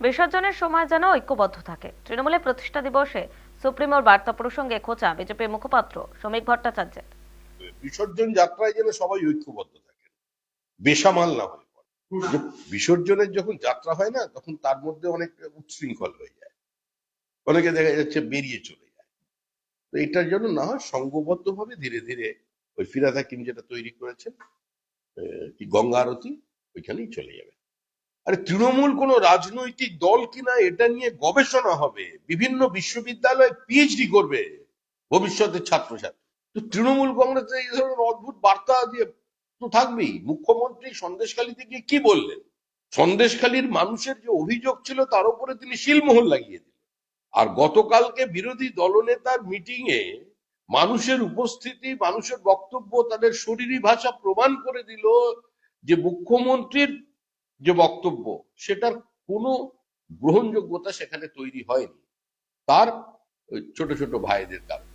বিসর্জনের সময় যেন ঐক্যবদ্ধ থাকে। তৃণমূলের প্রতিষ্ঠা দিবসে সুপ্রিমোর বার্তা প্রসঙ্গে খোঁচা বিজেপির মুখপাত্র শ্রমিক ভট্টাচার্যের। বিসর্জন যাত্রায় যেন সবাই ঐক্যবদ্ধ থাকে, বেসামাল না হয়ে পড়ে। যে বিসর্জনের যখন যাত্রা হয় না, তখন তার মধ্যে অনেক উচ্ছৃঙ্খল হয়ে যায়, অনেকে দেখা যাচ্ছে বেরিয়ে চলে যায়। তো এটার জন্য না হয় সংঘবদ্ধ ভাবে ধীরে ধীরে ওই ফিরাদ হাকিম যেটা তৈরি করেছেন, কি গঙ্গা আরতি, ওইখানেই চলে যাবে। আরে তৃণমূল কোনো রাজনৈতিক দল কিনা, এটা নিয়ে গবেষণা হবে, বিভিন্ন বিশ্ববিদ্যালয়ে পিএইচডি করবে ভবিষ্যতের ছাত্রছাত্রী। তো তৃণমূল কংগ্রেস এই ধরনের অদ্ভুত বার্তা দিয়ে তো থাকবেই। মুখ্যমন্ত্রী সন্দেশখালীতে গিয়ে কি বললেন? সন্দেশখালীর মানুষের যে অভিযোগ ছিল তার উপরে তিনি শিলমোহর লাগিয়ে দিলেন। আর গতকালকে বিরোধী দলনেতার মিটিং এ মানুষের উপস্থিতি, মানুষের বক্তব্য, তাদের শরীরী ভাষা প্রমাণ করে দিল যে মুখ্যমন্ত্রীর যে বক্তব্য সেটার কোনো গ্রহণযোগ্যতা সেখানে তৈরি হয়নি, তার ওই ছোট ছোট ভাইদের কারণে।